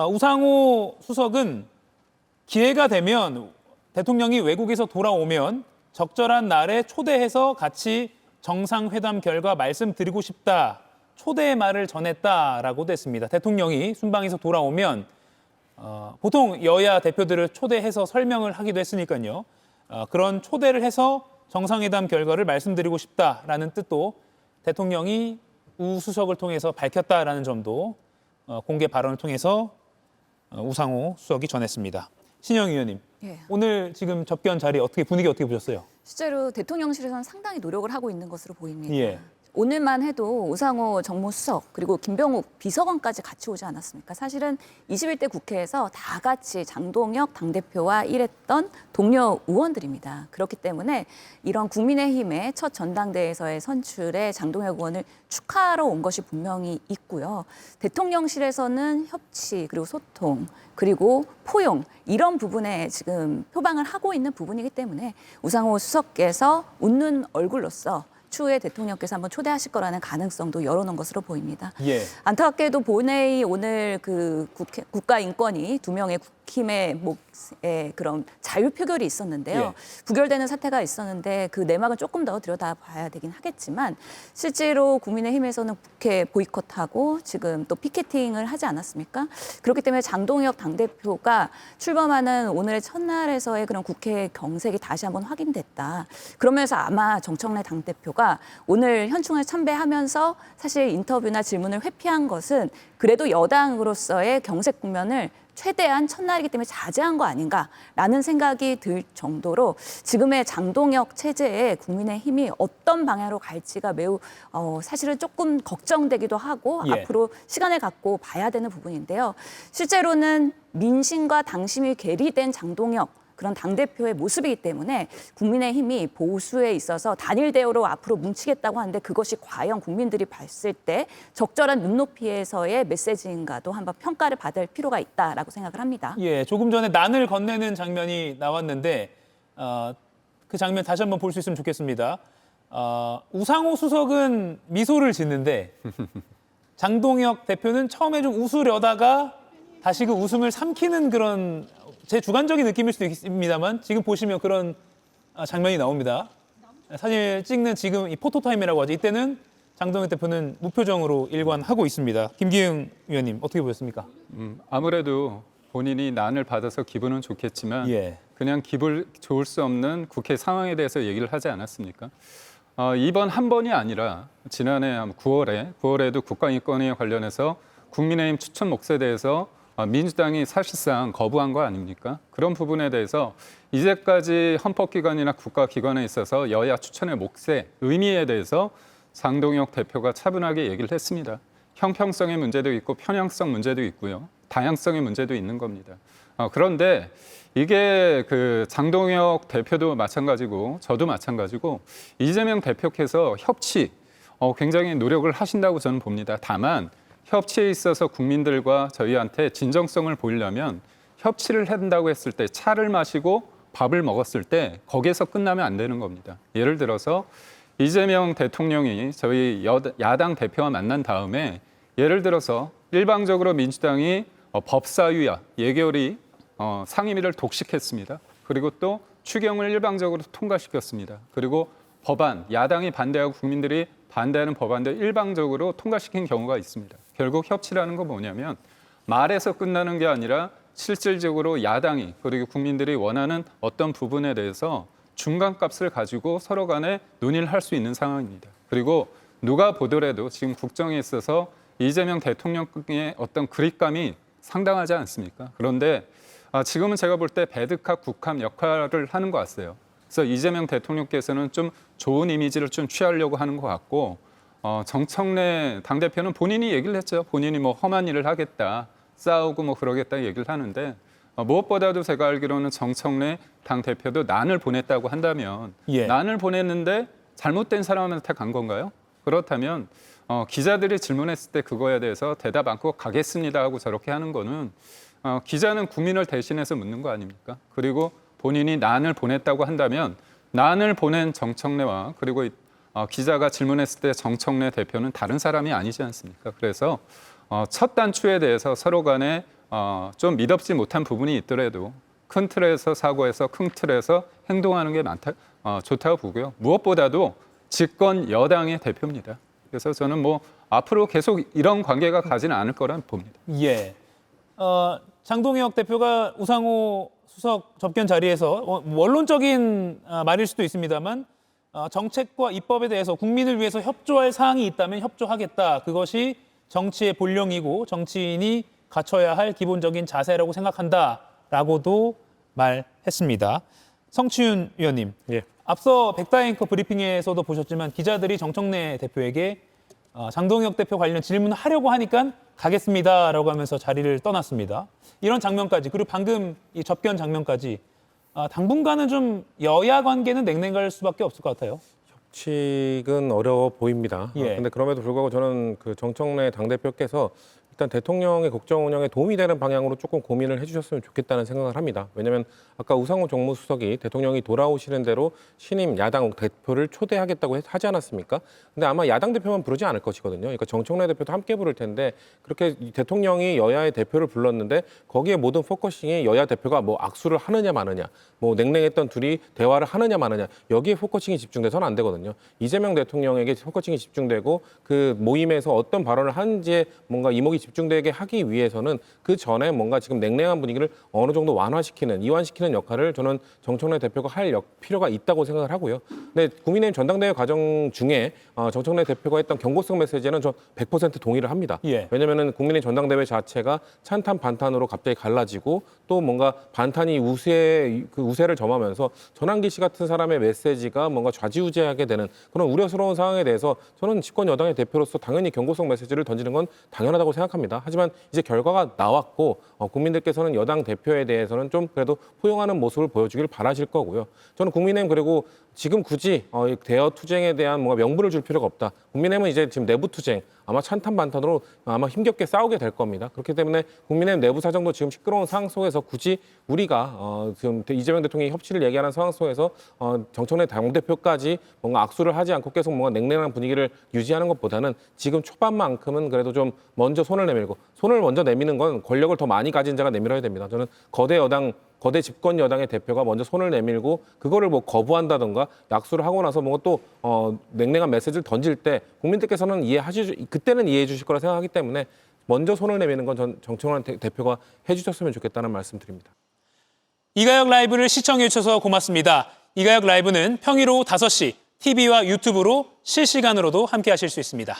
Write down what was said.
우상호 수석은 기회가 되면 대통령이 외국에서 돌아오면 적절한 날에 초대해서 같이 정상회담 결과 말씀드리고 싶다. 초대의 말을 전했다라고도 했습니다. 대통령이 순방에서 돌아오면 보통 여야 대표들을 초대해서 설명을 하기도 했으니까요. 그런 초대를 해서 정상회담 결과를 말씀드리고 싶다라는 뜻도 대통령이 우 수석을 통해서 밝혔다라는 점도 공개 발언을 통해서 우상호 수석이 전했습니다. 신영 의원님, 예. 오늘 지금 접견 자리 분위기 어떻게 보셨어요? 실제로 대통령실에서는 상당히 노력을 하고 있는 것으로 보입니다. 예. 오늘만 해도 우상호 정무수석 그리고 김병욱 비서관까지 같이 오지 않았습니까? 사실은 21대 국회에서 다 같이 장동혁 당대표와 일했던 동료 의원들입니다. 그렇기 때문에 이런 국민의힘의 첫 전당대회에서의 선출에 장동혁 의원을 축하하러 온 것이 분명히 있고요. 대통령실에서는 협치 그리고 소통 그리고 포용 이런 부분에 지금 표방을 하고 있는 부분이기 때문에 우상호 수석께서 웃는 얼굴로서 추후에 대통령께서 한번 초대하실 거라는 가능성도 열어놓은 것으로 보입니다. 예. 안타깝게도 본회의 오늘 그 국가인권위 2명의 국힘의 그런 자유 표결이 있었는데요. 예. 부결되는 사태가 있었는데 그 내막을 조금 더 들여다봐야 되긴 하겠지만 실제로 국민의힘에서는 국회 보이콧하고 지금 또 피켓팅을 하지 않았습니까? 그렇기 때문에 장동혁 당대표가 출범하는 오늘의 첫날에서의 그런 국회 경색이 다시 한번 확인됐다. 그러면서 아마 정청래 당대표가 오늘 현충을 참배하면서 사실 인터뷰나 질문을 회피한 것은 그래도 여당으로서의 경색 국면을 최대한 첫날이기 때문에 자제한 거 아닌가라는 생각이 들 정도로 지금의 장동혁 체제에 국민의힘이 어떤 방향으로 갈지가 매우 사실은 조금 걱정되기도 하고 예. 앞으로 시간을 갖고 봐야 되는 부분인데요. 실제로는 민심과 당심이 괴리된 장동혁 그런 당대표의 모습이기 때문에 국민의힘이 보수에 있어서 단일 대우로 앞으로 뭉치겠다고 하는데 그것이 과연 국민들이 봤을 때 적절한 눈높이에서의 메시지인가도 한번 평가를 받을 필요가 있다라고 생각을 합니다. 예, 조금 전에 난을 건네는 장면이 나왔는데 그 장면 다시 한번 볼 수 있으면 좋겠습니다. 우상호 수석은 미소를 짓는데 장동혁 대표는 처음에 좀 웃으려다가 다시 그 웃음을 삼키는 그런 제 주관적인 느낌일 수도 있습니다만 지금 보시면 그런 장면이 나옵니다. 사진 찍는 지금 이 포토타임이라고 하죠. 이때는 장동혁 대표는 무표정으로 일관하고 있습니다. 김기흥 의원님 어떻게 보셨습니까? 아무래도 본인이 난을 받아서 기분은 좋겠지만 예. 그냥 기분 좋을 수 없는 국회 상황에 대해서 얘기를 하지 않았습니까? 이번 한 번이 아니라 지난해 9월에도 국가인권위에 관련해서 국민의힘 추천 몫에 대해서 민주당이 사실상 거부한 거 아닙니까? 그런 부분에 대해서 이제까지 헌법기관이나 국가기관에 있어서 여야 추천의 몫의 의미에 대해서 장동혁 대표가 차분하게 얘기를 했습니다. 형평성의 문제도 있고 편향성 문제도 있고요. 다양성의 문제도 있는 겁니다. 그런데 이게 그 장동혁 대표도 마찬가지고 저도 마찬가지고 이재명 대표께서 협치 굉장히 노력을 하신다고 저는 봅니다. 다만 협치에 있어서 국민들과 저희한테 진정성을 보이려면 협치를 한다고 했을 때 차를 마시고 밥을 먹었을 때 거기에서 끝나면 안 되는 겁니다. 예를 들어서 이재명 대통령이 저희 야당 대표와 만난 다음에 예를 들어서 일방적으로 민주당이 법사위와 예결위 상임위를 독식했습니다. 그리고 또 추경을 일방적으로 통과시켰습니다. 그리고 법안, 야당이 반대하고 국민들이 반대하는 법안들 일방적으로 통과시킨 경우가 있습니다. 결국 협치라는 건 뭐냐면 말에서 끝나는 게 아니라 실질적으로 야당이 그리고 국민들이 원하는 어떤 부분에 대해서 중간값을 가지고 서로 간에 논의를 할 수 있는 상황입니다. 그리고 누가 보더라도 지금 국정에 있어서 이재명 대통령의 어떤 그립감이 상당하지 않습니까? 그런데 지금은 제가 볼 때 배드캅 국함 역할을 하는 것 같아요. 그래서 이재명 대통령께서는 좀 좋은 이미지를 좀 취하려고 하는 것 같고 정청래 당대표는 본인이 얘기를 했죠. 본인이 뭐 험한 일을 하겠다, 싸우고 뭐 그러겠다 얘기를 하는데 무엇보다도 제가 알기로는 정청래 당대표도 난을 보냈다고 한다면 예. 난을 보냈는데 잘못된 사람한테 간 건가요? 그렇다면 기자들이 질문했을 때 그거에 대해서 대답 않고 가겠습니다 하고 저렇게 하는 거는 기자는 국민을 대신해서 묻는 거 아닙니까? 그리고 본인이 난을 보냈다고 한다면 난을 보낸 정청래와 그리고 기자가 질문했을 때 정청래 대표는 다른 사람이 아니지 않습니까? 그래서 첫 단추에 대해서 서로 간에 좀 미덥지 못한 부분이 있더라도 큰 틀에서 사고해서 큰 틀에서 행동하는 게 좋다고 보고요. 무엇보다도 집권 여당의 대표입니다. 그래서 저는 뭐 앞으로 계속 이런 관계가 가지는 않을 거란 봅니다. 예. 장동혁 대표가 우상호 수석 접견 자리에서 원론적인 말일 수도 있습니다만 정책과 입법에 대해서 국민을 위해서 협조할 사항이 있다면 협조하겠다. 그것이 정치의 본령이고 정치인이 갖춰야 할 기본적인 자세라고 생각한다라고도 말했습니다. 성치윤 위원님, 예. 앞서 백다앵커 브리핑에서도 보셨지만 기자들이 정청래 대표에게 장동혁 대표 관련 질문을 하려고 하니까 가겠습니다라고 하면서 자리를 떠났습니다. 이런 장면까지 그리고 방금 이 접견 장면까지 당분간은 좀 여야 관계는 냉랭할 수밖에 없을 것 같아요. 협치는 어려워 보입니다. 예. 근데 그럼에도 불구하고 저는 그 정청래 당대표께서 일단 대통령의 국정 운영에 도움이 되는 방향으로 조금 고민을 해주셨으면 좋겠다는 생각을 합니다. 왜냐하면 아까 우상호 정무수석이 대통령이 돌아오시는 대로 신임 야당 대표를 초대하겠다고 하지 않았습니까? 근데 아마 야당 대표만 부르지 않을 것이거든요. 그러니까 정청래 대표도 함께 부를 텐데 그렇게 대통령이 여야의 대표를 불렀는데 거기에 모든 포커싱이 여야 대표가 뭐 악수를 하느냐 마느냐, 뭐 냉랭했던 둘이 대화를 하느냐 마느냐 여기에 포커싱이 집중돼서는 안 되거든요. 이재명 대통령에게 포커싱이 집중되고 그 모임에서 어떤 발언을 하는지에 뭔가 이목이 집중되게 하기 위해서는 그 전에 뭔가 지금 냉랭한 분위기를 어느 정도 완화시키는, 이완시키는 역할을 저는 정청래 대표가 할 필요가 있다고 생각을 하고요. 근데 국민의힘 전당대회 과정 중에 정청래 대표가 했던 경고성 메시지는 저 100% 동의를 합니다. 예. 왜냐하면 국민의힘 전당대회 자체가 찬탄 반탄으로 갑자기 갈라지고 또 뭔가 반탄이 우세를 점하면서 전환기 씨 같은 사람의 메시지가 뭔가 좌지우지하게 되는 그런 우려스러운 상황에 대해서 저는 집권 여당의 대표로서 당연히 경고성 메시지를 던지는 건 당연하다고 생각합니다. 하지만 이제 결과가 나왔고 국민들께서는 여당 대표에 대해서는 좀 그래도 포용하는 모습을 보여주길 바라실 거고요. 저는 국민의힘 그리고 지금 굳이 대여 투쟁에 대한 뭔가 명분을 줄 필요가 없다. 국민의힘은 이제 지금 내부 투쟁 아마 찬탄 반탄으로 아마 힘겹게 싸우게 될 겁니다. 그렇기 때문에 국민의힘 내부 사정도 지금 시끄러운 상황 속에서 굳이 우리가 지금 이재명 대통령이 협치를 얘기하는 상황 속에서 정청래 당대표까지 뭔가 악수를 하지 않고 계속 뭔가 냉랭한 분위기를 유지하는 것보다는 지금 초반만큼은 그래도 좀 먼저 손을 내밀고 손을 먼저 내미는 건 권력을 더 많이 가진 자가 내밀어야 됩니다. 저는 거대 집권 여당의 대표가 먼저 손을 내밀고 그거를 뭐 거부한다던가 약수를 하고 나서 뭔가 또 냉랭한 메시지를 던질 때 국민들께서는 그때는 이해해 주실 거라 생각하기 때문에 먼저 손을 내미는 건 정청래 대표가 해주셨으면 좋겠다는 말씀드립니다. 이가혁 라이브를 시청해 주셔서 고맙습니다. 이가혁 라이브는 평일 오후 5시 TV와 유튜브로 실시간으로도 함께 하실 수 있습니다.